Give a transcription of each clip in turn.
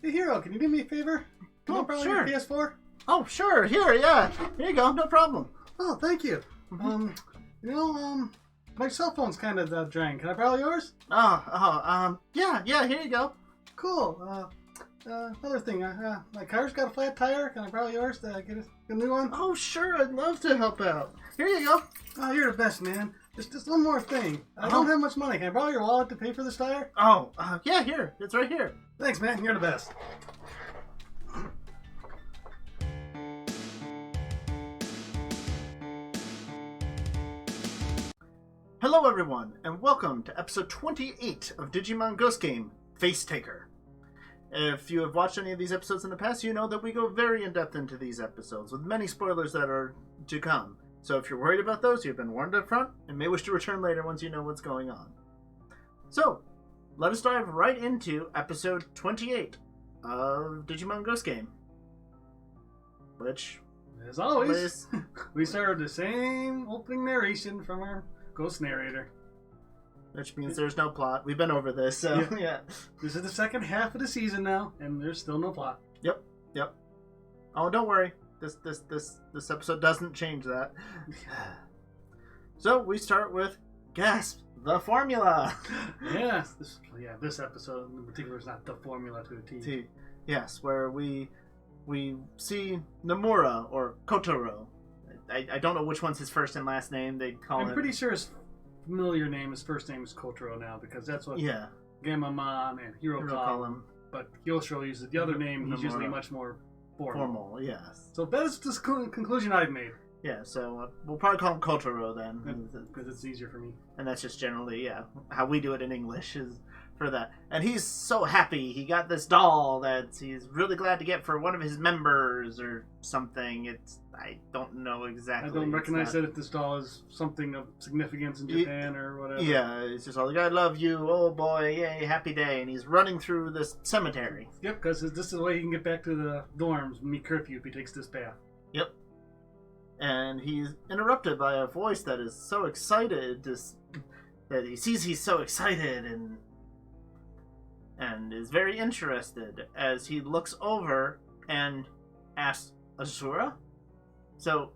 Hey, Hero, can you do me a favor? Can I borrow your PS4? Oh, sure. Here you go. No problem. Oh, thank you. My cell phone's kind of drained. Can I borrow yours? Yeah, here you go. Cool. Another thing, my car's got a flat tire. Can I borrow yours to get a new one? Oh, sure. I'd love to help out. Here you go. Oh, you're the best, man. Just one more thing. I don't have much money. Can I borrow your wallet to pay for this tire? Yeah, here. It's right here. Thanks, man. You're the best. Hello, everyone, and welcome to episode 28 of Digimon Ghost Game, Face Taker. If you have watched any of these episodes in the past, you know that we go very in-depth into these episodes, with many spoilers that are to come. So if you're worried about those, you've been warned up front, and may wish to return later once you know what's going on. So, let us dive right into episode 28 of Digimon Ghost Game. Which, as always, we started the same opening narration from our ghost narrator. Which means there's no plot. We've been over this, so yeah. This is the second half of the season now, and there's still no plot. Yep. Oh, don't worry. This episode doesn't change that. So we start with Gasp, the formula. Yes, this episode in particular is not the formula to a T. Yes, where we see Nomura or Kotaro. I don't know which one's his first and last name. They call him. I'm pretty sure his familiar name, his first name is Kotaro now, because that's what Gamamon and Hiro call him. But Yoshiro uses the other name. He's usually much more formal. Yes. So that is the conclusion I've made. Yeah, so we'll probably call him Kotaro then. Because it's easier for me. And that's just generally, how we do it in English is for that. And he's so happy. He got this doll that he's really glad to get for one of his members or something. I don't know exactly. I don't recognize that if this doll is something of significance in Japan or whatever. Yeah, it's just all like, I love you, oh boy, yay, happy day. And he's running through this cemetery. Yep, because this is the way he can get back to the dorms, meet curfew if he takes this path. Yep. And he's interrupted by a voice that is so excited, that he sees he's so excited and is very interested as he looks over and asks, Azura? So,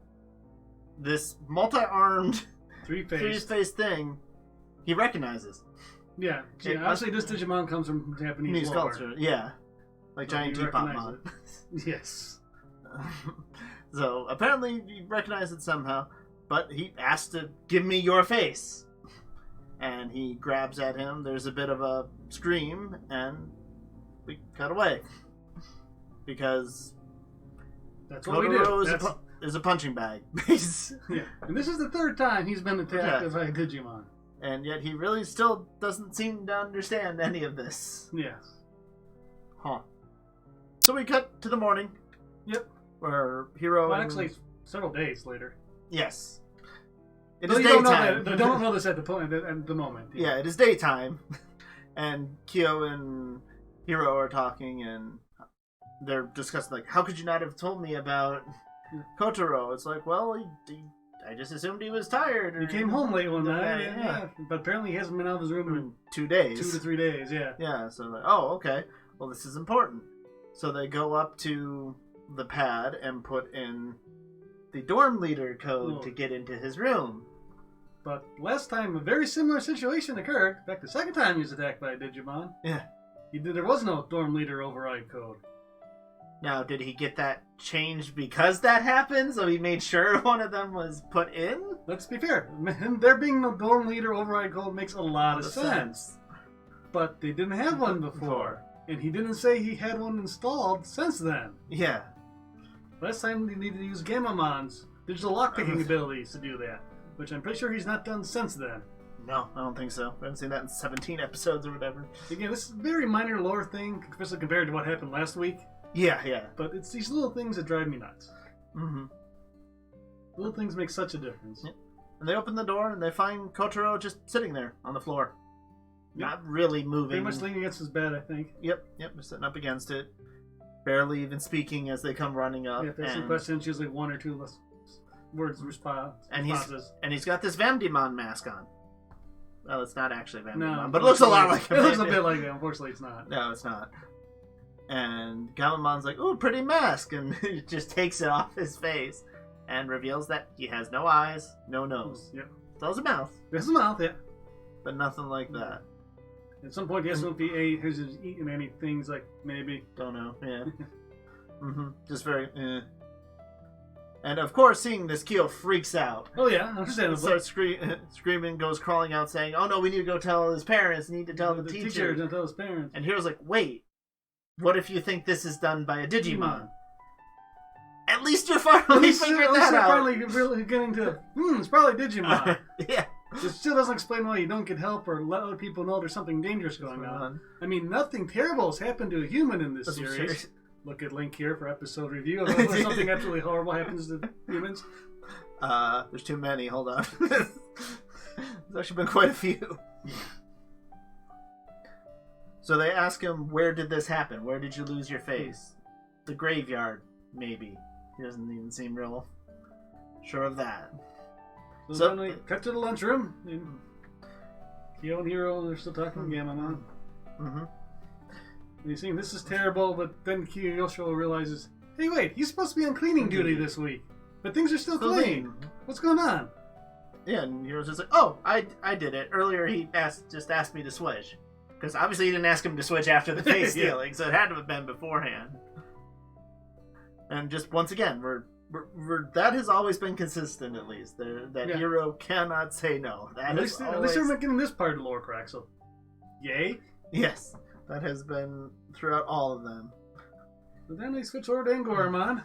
this multi-armed, three-faced thing, he recognizes. Yeah. Actually, this Digimon comes from Japanese culture. Yeah. Like so giant G-Pop-mon. Yes. So, apparently he recognized it somehow, but he asked to give me your face. And he grabs at him, there's a bit of a scream, and we cut away. Because that's what Kotaro we do. Is a punching bag. Yeah. And this is the third time he's been attacked by Digimon. And yet he really still doesn't seem to understand any of this. Yes. Huh. So we cut to the morning. Yep. Where Hiro actually, several days later. Yes. It is daytime. They don't know this at the moment. Yeah, it is daytime. And Kyo and Hiro are talking, and they're discussing, like, how could you not have told me about Kotaro? It's like, well, I just assumed he was tired. He came home late one night, yeah. But apparently he hasn't been out of his room in 2 days. 2 to 3 days, yeah. Yeah, so like, oh, okay. Well, this is important. So they go up to the pad and put in the dorm leader code to get into his room. But last time, a very similar situation occurred. In fact, the second time he was attacked by a Digimon. Yeah. There was no dorm leader override code. Now, did he get that changed because that happened? So he made sure one of them was put in? Let's be fair. There being no dorm leader override code makes a lot of sense. But they didn't have one before. And he didn't say he had one installed since then. Yeah. Last time he needed to use Gamamon's digital lockpicking abilities to do that. Which I'm pretty sure he's not done since then. No, I don't think so. I haven't seen that in 17 episodes or whatever. Again, this is a very minor lore thing, especially compared to what happened last week. Yeah. But it's these little things that drive me nuts. Mm-hmm. Little things make such a difference. Yep. And they open the door and they find Kotaro just sitting there on the floor. Yep. Not really moving. Pretty much leaning against his bed, I think. Yep, just sitting up against it. Barely even speaking as they come running up. Yeah, if there's some questions, usually one or two less responses. And he's got this Vamdemon mask on. Well, it's not actually Vamdemon, no, but it looks a lot like him. It looks a bit like it. Unfortunately, it's not. No, it's not. And Gamamon's like, ooh, pretty mask, and he just takes it off his face and reveals that he has no eyes, no nose. Yep. Still has a mouth. There's a mouth, yeah. But nothing like that. At some point, he has to be has eaten any things, like, maybe. Don't know, yeah. Just very, And of course, seeing this, Kyo freaks out. Oh yeah, understandably. Starts screaming, goes crawling out, saying, "Oh no, we need to go tell his parents. Need to tell the teacher." Don't tell his parents. And Hero's like, "Wait, what if you think this is done by a Digimon?" At least you're finally figuring that out. Finally really getting to, it's probably Digimon. Yeah. It still doesn't explain why you don't get help or let other people know there's something dangerous going on. I mean, nothing terrible has happened to a human in this series. Look at link here for episode review. If something absolutely horrible happens to humans. There's too many. Hold on. There's actually been quite a few. So they ask him, where did this happen? Where did you lose your face? The graveyard, maybe. He doesn't even seem real sure of that. So then we cut to the lunchroom. And Kyo and Hiro, they're still talking to Gamamon. And he's saying, this is terrible, but then Kyosho realizes, hey, wait, he's supposed to be on cleaning duty this week. But things are still clean. What's going on? Yeah, and Hiro's just like, oh, I did it. Earlier he just asked me to switch. Because obviously he didn't ask him to switch after the face stealing, so it had to have been beforehand. And just once again, that has always been consistent, at least. Hiro cannot say no. At least they're not getting this part of the lore correct, so yay. Yes. That has been throughout all of them. But then they switch over to Angoramon,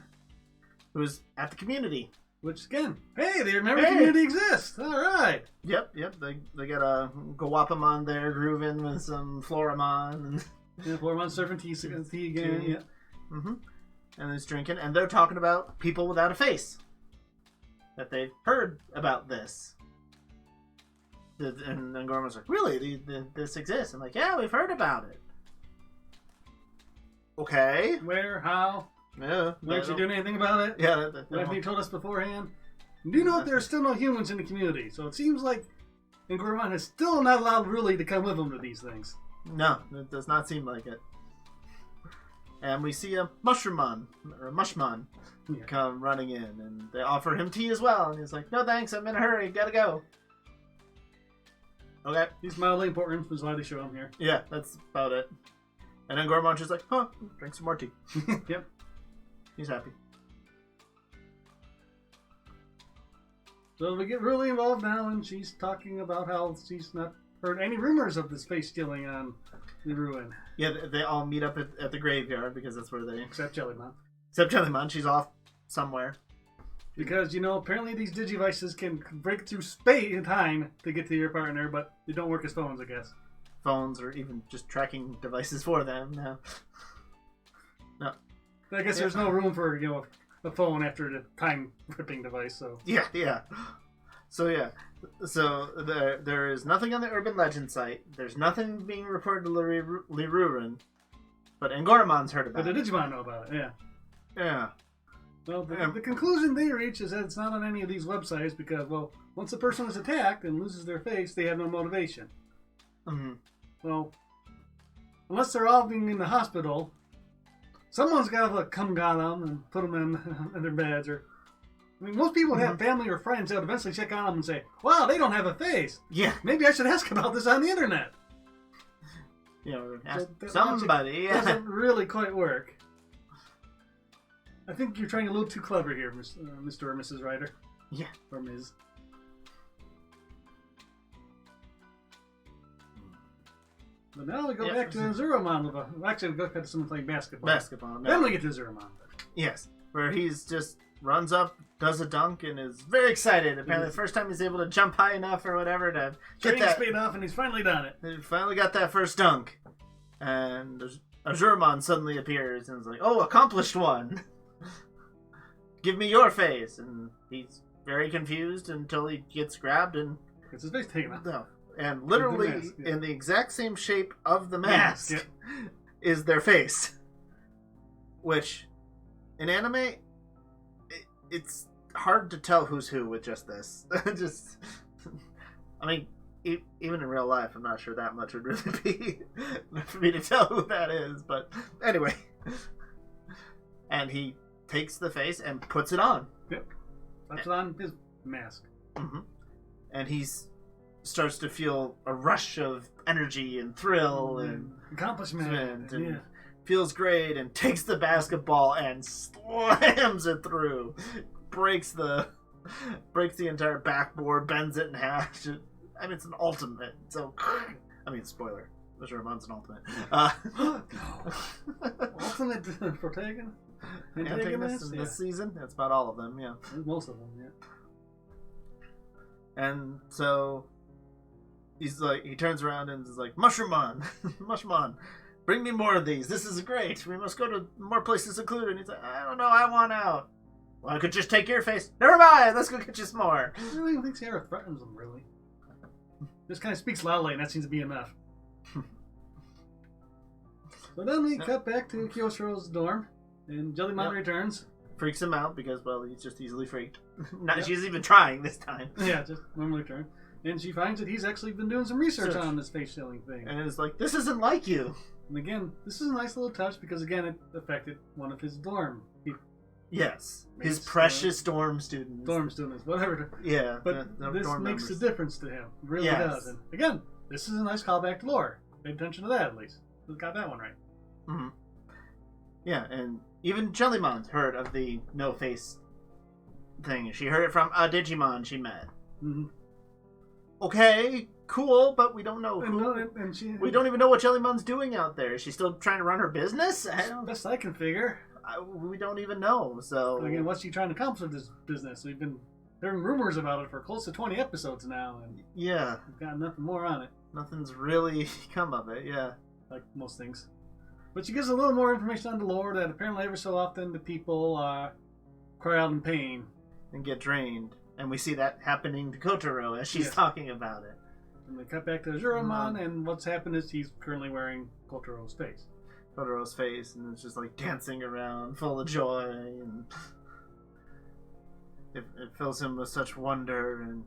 who's at the community. Which, again, hey, they remember community exists. All right. Yep. They got a Guapamon there grooving with some Floramon. Yeah, Floramon surfing tea again. Yeah. And he's drinking, and they're talking about people without a face. That they've heard about this. And Angoramon's like, really? This exists? I'm like, yeah, we've heard about it. Okay. Where? How? Yeah. Why aren't you doing anything about it? Yeah. Why haven't you told us beforehand? Do you know that there are still no humans in the community? So it seems like Angoramon is still not allowed really to come with them to these things. No, it does not seem like it. And we see a Mushroomon, or a Mushmon, come running in, and they offer him tea as well. And he's like, no thanks, I'm in a hurry, gotta go. Okay. He's mildly important, is why they show him here. Yeah, that's about it. And then Goramon's just like, drink some more tea. Yep. He's happy. So we get really involved now, and she's talking about how she's not heard any rumors of this face stealing on the ruin. Yeah, they all meet up at the graveyard, because that's where they... Except Jellymon. Except Jellymon, she's off somewhere. Because, apparently these Digivices can break through space and time to get to your partner, but they don't work as phones, I guess. Phones, or even just tracking devices for them, no. No. I guess there's no room for, a phone after the time-ripping device, so... Yeah. So there is nothing on the urban legend site. There's nothing being reported to Lirurin, but Angoramon's heard about it. But the Digimon know about it, yeah. Yeah. Well, the conclusion they reach is that it's not on any of these websites because, once a person is attacked and loses their face, they have no motivation. Well, unless they're all being in the hospital, someone's got to come got them and put them in their beds. Or, most people have family or friends that would eventually check on them and say, wow, they don't have a face. Yeah. Maybe I should ask about this on the internet. Ask somebody. Yeah. Doesn't really quite work. I think you're trying a little too clever here, Mr. or Mrs. Ryder. Yeah. Or Ms. But now we go back to Zuromon. Actually, we go back to someone playing basketball. Then we get to Zuromon. Yes, where he's just runs up, does a dunk, and is very excited. Apparently, the first time he's able to jump high enough or whatever to get that speed off, and he's finally done it. He finally got that first dunk, and Zuromon suddenly appears and is like, "Oh, accomplished one! Give me your face!" And he's very confused until he gets grabbed and gets his face taken off. No. And literally, in the exact same shape of the mask, is their face. Which, in anime, it's hard to tell who's who with just this. Even in real life, I'm not sure that much would really be for me to tell who that is. But anyway. And he takes the face and puts it on. Yep. Puts it on his mask. Mm-hmm. And he starts to feel a rush of energy and thrill and accomplishment. And feels great and takes the basketball and slams it through. Breaks the entire backboard, bends it in half. I mean, it's an ultimate. So, I mean, spoiler. Mr. Ramon's an ultimate. Ultimate protagonist? Antagonist in this season? That's about all of them, yeah. Most of them, yeah. And so he's like, he turns around and is like, Mushroomon, Mushroomon, bring me more of these. This is great. We must go to more places secluded. And he's like, I don't know, I want out. Well, I could just take your face. Never mind, let's go get you some more. I don't even think Sierra threatens him, really. Just kind of speaks loudly, and that seems to be enough. So then we cut back to Kyoshiro's dorm, and Jellymon returns. Freaks him out because, well, he's just easily freaked. She's even trying this time. Yeah, just normally turn. And she finds that he's actually been doing some research on this face-shilling thing. And it's like, this isn't like you. And again, this is a nice little touch because, again, it affected one of his dorm. Yes, his precious dorm students. Dorm students, whatever. Yeah. But this makes a difference to him. It really does. And again, this is a nice callback to lore. Pay attention to that, at least. We got that one right. Mm-hmm. Yeah, and even Jellymon's heard of the no-face thing. She heard it from a Digimon she met. Mm-hmm. Okay, cool, but we don't know who. We don't even know what Jellymon's doing out there. Is she still trying to run her business? Best I can figure. We don't even know, so... Again, what's she trying to accomplish with this business? We've been hearing rumors about it for close to 20 episodes now, and yeah, we've got nothing more on it. Nothing's really come of it, yeah. Like most things. But she gives a little more information on the lore that apparently every so often the people cry out in pain. And get drained. And we see that happening to Kotaro as she's talking about it. And they cut back to Juromon, and what's happened is he's currently wearing Kotaro's face. Kotaro's face, and it's just like dancing around, full of joy, and it fills him with such wonder. And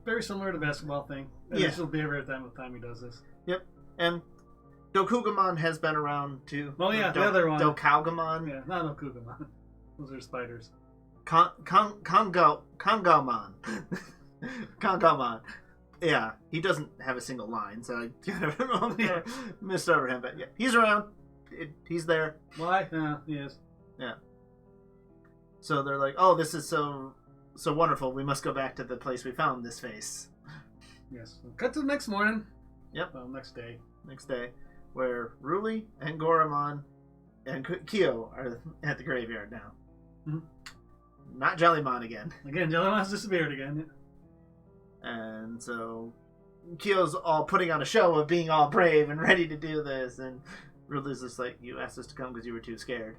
very similar to the basketball thing. And this will be every time he does this. Yep. And Dokugamon has been around too. Oh yeah, the other one. Dokaugamon. Yeah, not Dokugamon. Those are spiders. Kongomon. Kongomon. Yeah, he doesn't have a single line, so I kind of missed over him. But yeah, he's around. He's there. Why? He is. Yeah. So they're like, "Oh, this is so wonderful. We must go back to the place we found this face." Yes. Cut to the next morning. Yep. Well, next day. Next day, where Ruli and Goramon and Kyo are at the graveyard now. Mm-hmm. Not Jellymon again. Again, Jellymon's disappeared again. And so Kyo's all putting on a show of being all brave and ready to do this, and Ruli's just like, you asked us to come because you were too scared.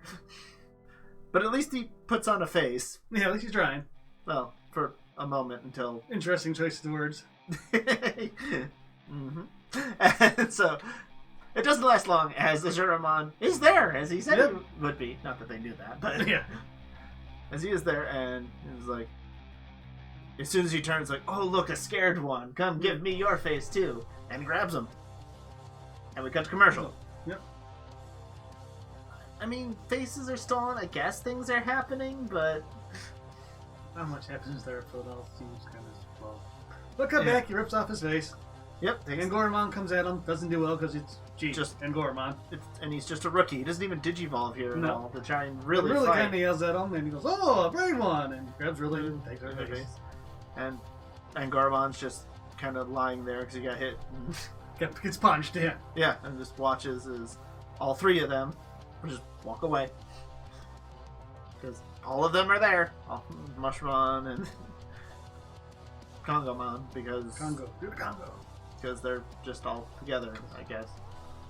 But at least he puts on a face. Yeah, at least he's trying. Well, for a moment until... Interesting choice of words. Mm-hmm. And so it doesn't last long as the Juromon is there, as he said he would be. Not that they knew that, but yeah. As he is there, and he's like, as soon as he turns, like, oh, look, a scared one. Come give me your face, too. And grabs him. And we cut to commercial. Yep. I mean, faces are stolen. I guess things are happening, but... Not much happens there, so it all seems kind of slow. But cut back, he rips off his face. Yep. And Goramon comes at him. Doesn't do well because it's just and Goramon. And he's just a rookie. He doesn't even digivolve here at all to try and really fight. fight. Kind of yells at him, and he goes, "Oh, a brave one!" And grabs Ruli and takes her face. And Goramon's just kind of lying there because he got hit. Gets punched, yeah. Yeah, and just watches as all three of them just walk away. Because all of them are there. Mushroomon and Kongomon, because... Congo. Because they're just all together, I guess.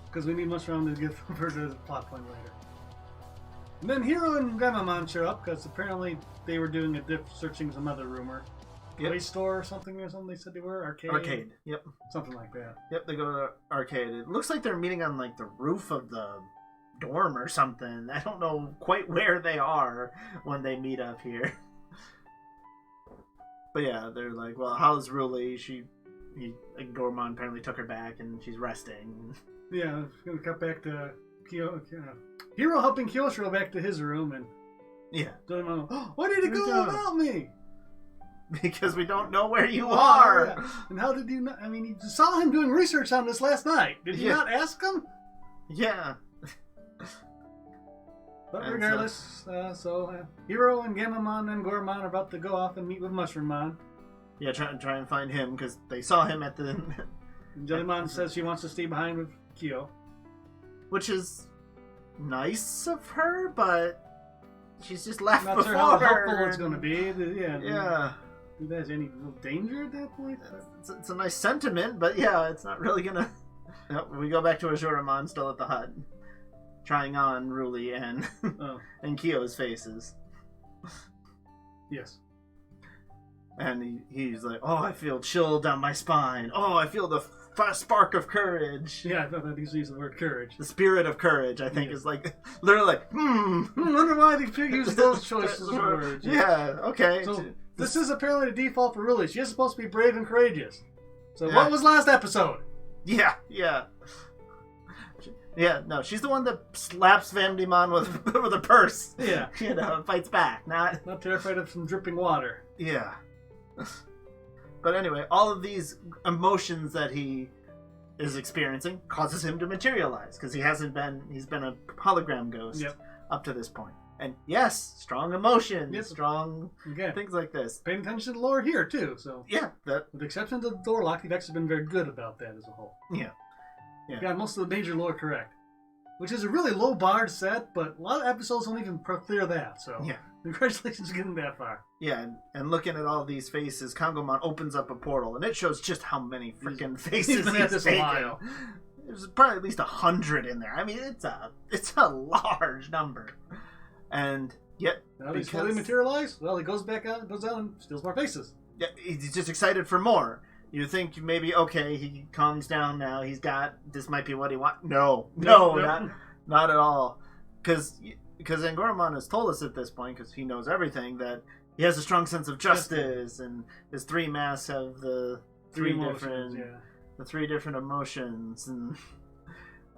Because we need Mushroom to give her the plot point later. And then Hiro and Gamamon show up because apparently they were doing searching some other rumor. Play store or something they said they were? Arcade, yep. Something like that. Yep, they go to arcade. It looks like they're meeting on like the roof of the dorm or something. I don't know quite where they are when they meet up here. But yeah, they're like, well, how's Ruli? Goramon apparently took her back and she's resting. Yeah, it's gonna cut back to Hiro helping Kyoshiro back to his room, and Digimon, why did he go without me? Because we don't know where you are. Yeah. And how did you not? I mean, you saw him doing research on this last night. Did you not ask him? Yeah. But regardless, Hiro and Gamamon and Goromon are about to go off and meet with Mushroommon. Yeah, try and find him because they saw him at the. And Jellymon says she wants to stay behind with Kyo, which is nice of her, but she's just left not before sure how her. helpful it's going to be. Yeah. If there's any real danger at that point. It's a nice sentiment, but yeah, it's not really gonna. We go back to Ajuramon still at the hut, trying on Ruli and and Kyo's faces. Yes. And he's like, oh, I feel chill down my spine. Oh, I feel the spark of courage. Yeah, I thought that he's using the word courage. The spirit of courage, I think, is like, literally like, I wonder why they use those choices of words. Yeah, okay. So, this is apparently the default for Ruli. She is supposed to be brave and courageous. So what was last episode? Yeah. Yeah, no, she's the one that slaps Vandemon with a purse. Yeah. Fights back, not terrified of some dripping water. Yeah. But anyway, all of these emotions that he is experiencing causes him to materialize because he's been a hologram ghost up to this point. And yes, strong emotions, strong things like this. Paying attention to the lore here too, so with the exception of the door lock, you've actually been very good about that as a whole. Yeah. Got most of the major lore correct, which is a really low bar set, but a lot of episodes don't even clear that. So congratulations on getting that far. Yeah, and looking at all these faces, Kongomon opens up a portal, and it shows just how many freaking faces he's taken. There's probably at least 100 in there. I mean, it's a large number. And yet, now he's fully materialized. Well, he goes back out, goes out, and steals more faces. Yeah, he's just excited for more. You think maybe he calms down now. He's got this might be what he wants. No, not at all. Because Angoromon has told us at this point, because he knows everything, that he has a strong sense of justice, and his three masks have the three different emotions and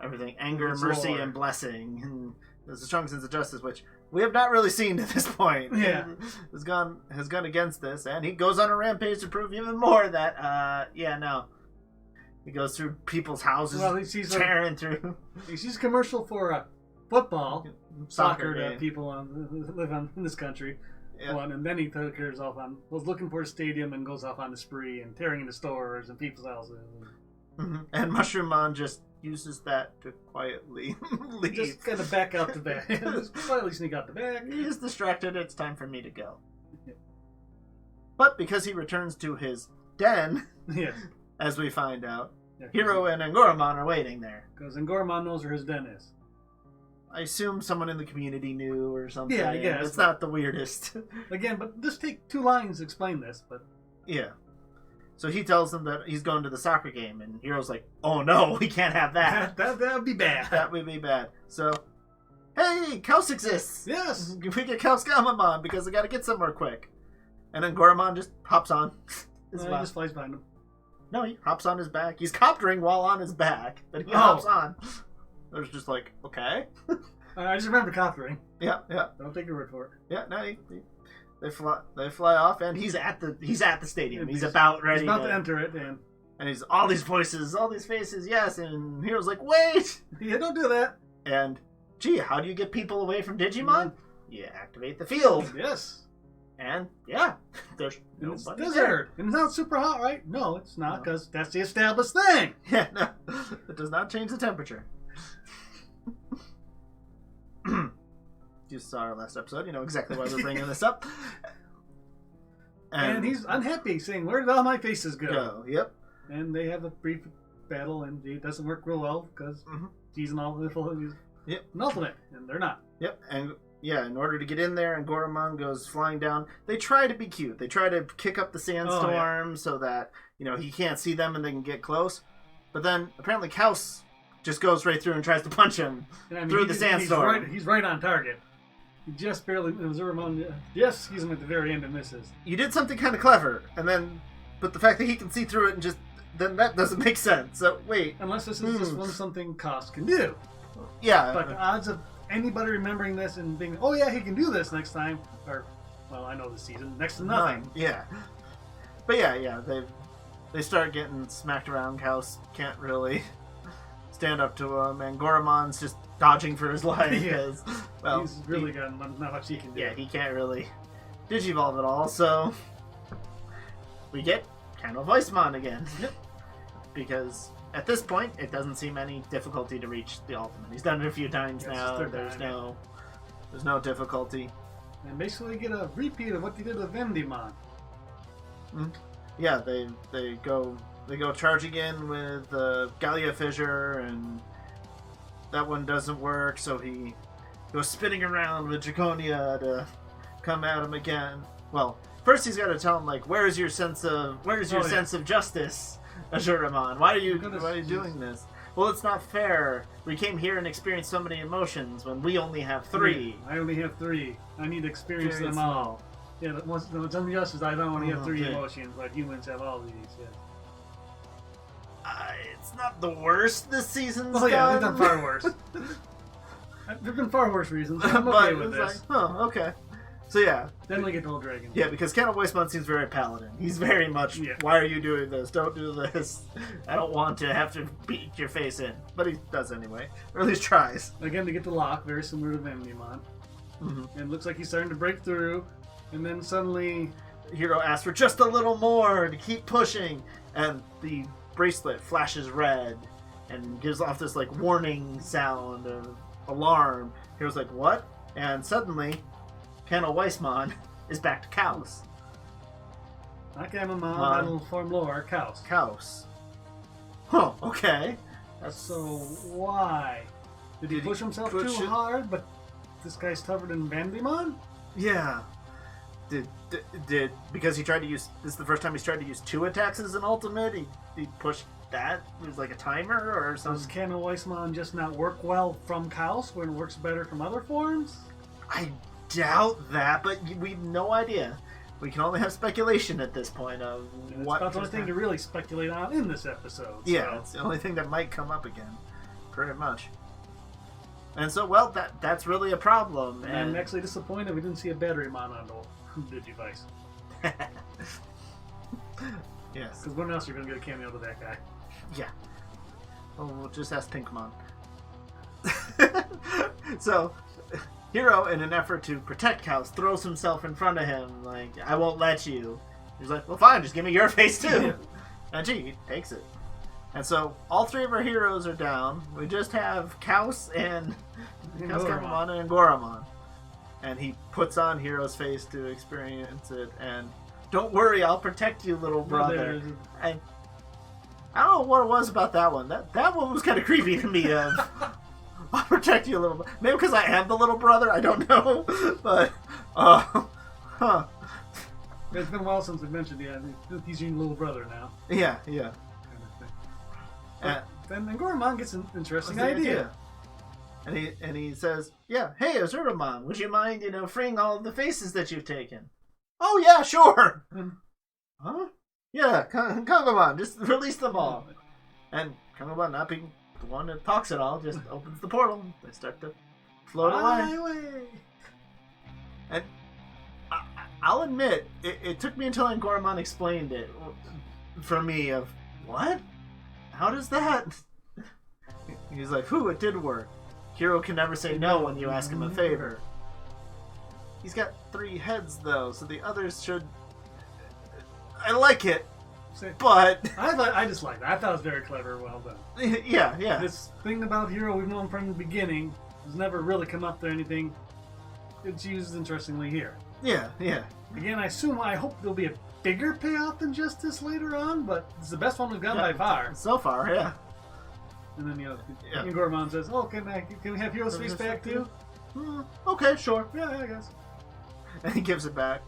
everything: anger, mercy, and blessing. And there's a strong sense of justice, which we have not really seen to this point. Yeah, has gone against this, and he goes on a rampage to prove even more that he goes through people's houses, tearing through. He sees a commercial for football, soccer game. To people who live in this country. Yeah. And then he was looking for a stadium and goes off on the spree and tearing into stores and people's houses. And Mushroommon just uses that to quietly leave. Just kind of back out the back. Just quietly sneak out the back. He's distracted. It's time for me to go. Yeah. But because he returns to his den, as we find out, Hiro and Angoromon are waiting there. Because Angoromon knows where his den is. I assume someone in the community knew or something. Yeah, I guess. It's not the weirdest. Again, but just take 2 lines to explain this. But yeah. So he tells them that he's going to the soccer game, and Hiro's like, oh no, we can't have that. that would be bad. That would be bad. So, hey, Kaus exists. Yes. We get Kaus Gamamon because we got to get somewhere quick. And then Goromon just hops on. He just flies behind him. No, he hops on his back. He's coptering while on his back, but he hops on. There's just like, okay. I just remember coptering. Yeah. Don't take your word for it. Yeah, no, they fly off, and he's at the stadium. He's about ready. He's about to enter it, and he's all these voices, all these faces. Yes, and Hero's like, wait, yeah, don't do that. And gee, how do you get people away from Digimon? You activate the field. Yes. And there's it's desert. And it's not super hot, right? No, it's not, because that's the established thing. Yeah, no, it does not change the temperature. You saw our last episode. You know exactly why we're bringing this up. And he's unhappy, saying, "Where did all my faces go?" Yep. And they have a brief battle, and it doesn't work real well because he's an ultimate, and they're not. Yep. And in order to get in there, and Goromon goes flying down. They try to be cute. They try to kick up the sandstorm so that he can't see them and they can get close. But then apparently Kaus just goes right through and tries to punch him through the sandstorm. He's right on target. He just barely... Yes, he's him at the very end and misses. You did something kind of clever, but the fact that he can see through it and then that doesn't make sense. So, wait. Unless this is just something Cost can do. Yeah. But the odds of anybody remembering this and thinking, oh yeah, he can do this next time, or, well, I know this season, next to nothing. Yeah. But yeah, they start getting smacked around. Chaos can't really stand up to him, and Goramon's just dodging for his life. Because, well, he's really got not much he can do. Yeah, he can't really Digivolve at all, so we get Kano Weissmon again. Yep. Because at this point, it doesn't seem any difficulty to reach the ultimate. He's done it a few times now. There's no difficulty. And basically get a repeat of what they did with Vendimon. Mm-hmm. Yeah, they go charging in with Gallia Fissure, and that one doesn't work, so he goes spinning around with Draconia to come at him again. Well, first he's got to tell him, like, where's your sense of justice, Azuramon? Why are you doing this? Well, it's not fair. We came here and experienced so many emotions when we only have 3. I only have 3. I need to experience them all. Yeah, it's unjustice. I don't only have 3 emotions, but humans have all these. Yeah. It's not the worst this season's done. Yeah, they've done far worse. There've been far worse reasons. I'm okay with this. Okay. So yeah. Then we get the whole dragon. Yeah, because Kano Weissmon seems very paladin. He's very much, why are you doing this? Don't do this. I don't want to have to beat your face in. But he does anyway. Or at least tries. Again, they get the lock, very similar to Vendimon. Mm-hmm. And it looks like he's starting to break through. And then suddenly Hero asks for just a little more to keep pushing. And the bracelet flashes red and gives off this like warning sound of alarm. Hero's like, what? And suddenly Kano Weissmon is back to Chaos. Not Gamamon, Battle Form Lore, Chaos. Chaos. Huh, okay. So why? Did he push himself too hard, but this guy's covered in Vendimon? Yeah. Did because he tried to use, this is the first time he's tried to use 2 attacks as an ultimate, he pushed that? It was like a timer or something? Does Kano Weissmon just not work well from Chaos when it works better from other forms? I doubt that, but we have no idea. We can only have speculation at this point of what. That's the only thing to really speculate on in this episode. Yeah, it's the only thing that might come up again, pretty much. And so, well, that's really a problem. And I'm actually disappointed we didn't see a battery mon on the Digivice. Yes. Because when else you're going to get a cameo to that guy? Yeah. Oh, we'll just ask Pinkmon. So, Hero, in an effort to protect Chaos, throws himself in front of him, like, I won't let you. He's like, well, fine, just give me your face, too. Yeah. And he takes it. And so, all 3 of our heroes are down. We just have Chaos and Gamamon and Goramon. And he puts on Hero's face to experience it, and don't worry, I'll protect you, little brother. And I don't know what it was about that one. That one was kind of creepy to me. I'll protect you a little bit. Maybe because I am the little brother. I don't know. But, huh. It's been a while since we mentioned, he's your little brother now. Yeah. Kind of thing. Then Goramon gets an interesting idea. And he says, yeah, hey, Azuramon, would you mind, freeing all of the faces that you've taken? Oh, yeah, sure. Huh? Yeah, Kangomon, just release them all. And Kangomon, not being the one that talks it all, just opens the portal. They start to float away. And I'll admit, it took me until Goramon explained it for me of, what? How does that? He's like, whew, it did work. Hero can never say no when you ask him a favor. He's got 3 heads, though, so the others should... I like it, but... I just like that. I thought it was very clever, well done. Yeah. This thing about Hero we've known from the beginning has never really come up to anything. It's used interestingly here. Yeah. Again, I hope there'll be a bigger payoff than just this later on, but it's the best one we've gotten by far. So far, yeah. And then, Goramon says, oh, can we have Hero's face back too? Okay, sure. Yeah, I guess. And he gives it back.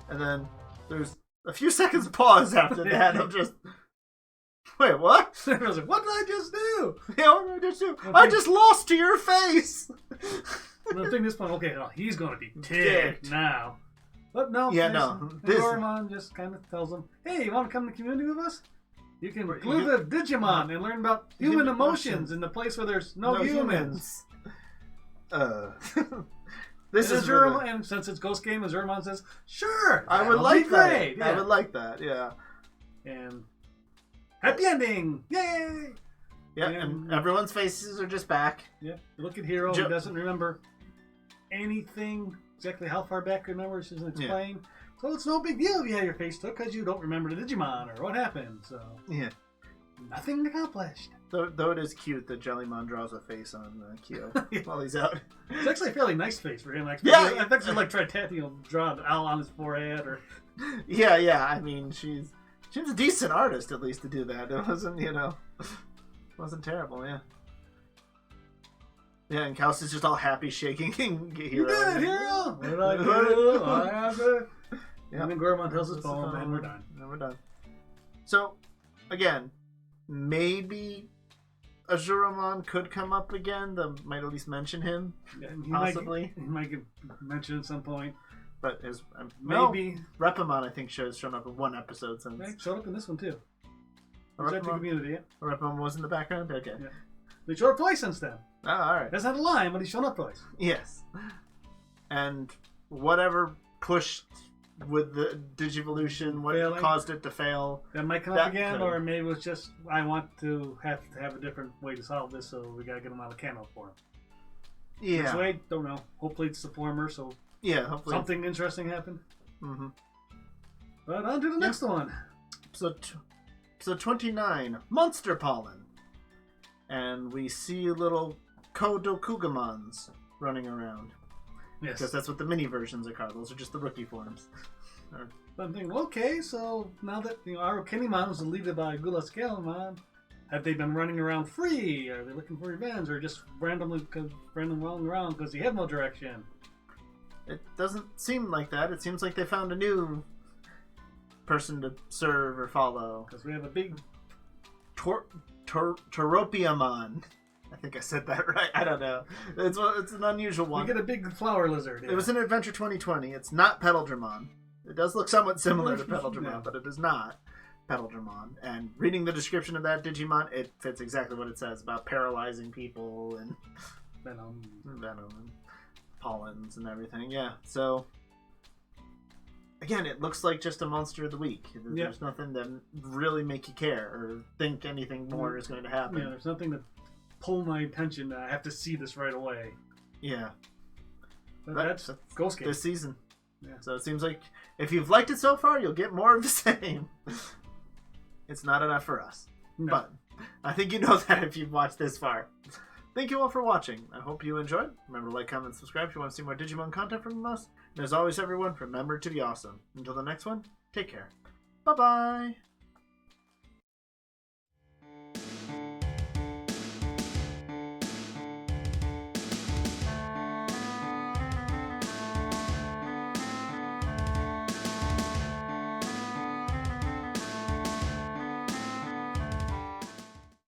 And then there's a few seconds of pause after that of just, wait, what? I was like, what did I just do? Yeah, what did I just do? I just lost to your face! And I think this point, okay, he's going to be ticked now. But no. Yeah, no. Goramon just kind of tells him, hey, you want to come to the community with us? You can glue the Digimon and learn about human emotions in the place where there's no humans. This is Azuremon, really... and since it's Ghost Game, Azuremon says, "Sure, I would that'll like be that. great." Yeah. I would like that. Yeah. And happy ending! Yay! Yeah, and everyone's faces are just back. Yeah. Look at Hero. He doesn't remember anything exactly how far back he remembers. He doesn't explain. Yeah. So it's no big deal if you have your face took because you don't remember the Digimon or what happened. So yeah, nothing accomplished. Though it is cute that Jellymon draws a face on Kyo while he's out. It's actually a fairly nice face for him. Like, I think she tried to draw an owl on his forehead or. Yeah. I mean, she's a decent artist at least to do that. It wasn't wasn't terrible. Yeah. Yeah, and Kaus is just all happy, shaking Hero. You did it, Hero! What did I do? I have it. Yep. And then Goremon tells his poem, and we're done. And we're done. So, again, maybe Azuremon could come up again. They might at least mention him, possibly. He might get mentioned at some point. But maybe Repamon, I think, has shown up in one episode since. He showed up in this one too. Was that the community? Yeah. Repamon was in the background. Okay. Yeah. They showed up twice since then. Oh, all right. That's not a line, but he's shown up twice. Yes. And whatever pushed with the Digivolution, what caused it to fail. That might come up again, or maybe it was just, I want to have a different way to solve this, so we gotta get him out of the Cano form. Yeah. This way, don't know. Hopefully it's the former, so hopefully something interesting happened. Mm-hmm. But on to the next one. Episode 29, Monster Pollen. And we see little Kodokugamons running around. Yes. Because that's what the mini versions are called. Those are just the rookie forms. I'm thinking, okay, so now that Arukenimon was deleted by Escalating, have they been running around free? Are they looking for revenge? Or just randomly running around because they have no direction? It doesn't seem like that. It seems like they found a new person to serve or follow. Because we have a big... Toropiamon. I think I said that right. I don't know. It's an unusual one. We get a big flower lizard. Yeah. It was in Adventure 2020. It's not Petaldragon. It does look somewhat similar to Petaldragon, but it is not Petaldragon. And reading the description of that Digimon, it fits exactly what it says about paralyzing people and venom and pollens and everything. Yeah. So again, it looks like just a monster of the week. There's nothing to really make you care or think anything more is going to happen. Yeah, there's nothing to pull my attention. I have to see this right away. Yeah. But that's Ghost Game. This season. Yeah. So it seems like if you've liked it so far, you'll get more of the same. It's not enough for us. No. But I think you know that if you've watched this far. Thank you all for watching. I hope you enjoyed. Remember to like, comment, and subscribe if you want to see more Digimon content from us. And as always, everyone, remember to be awesome. Until the next one, take care. Bye-bye.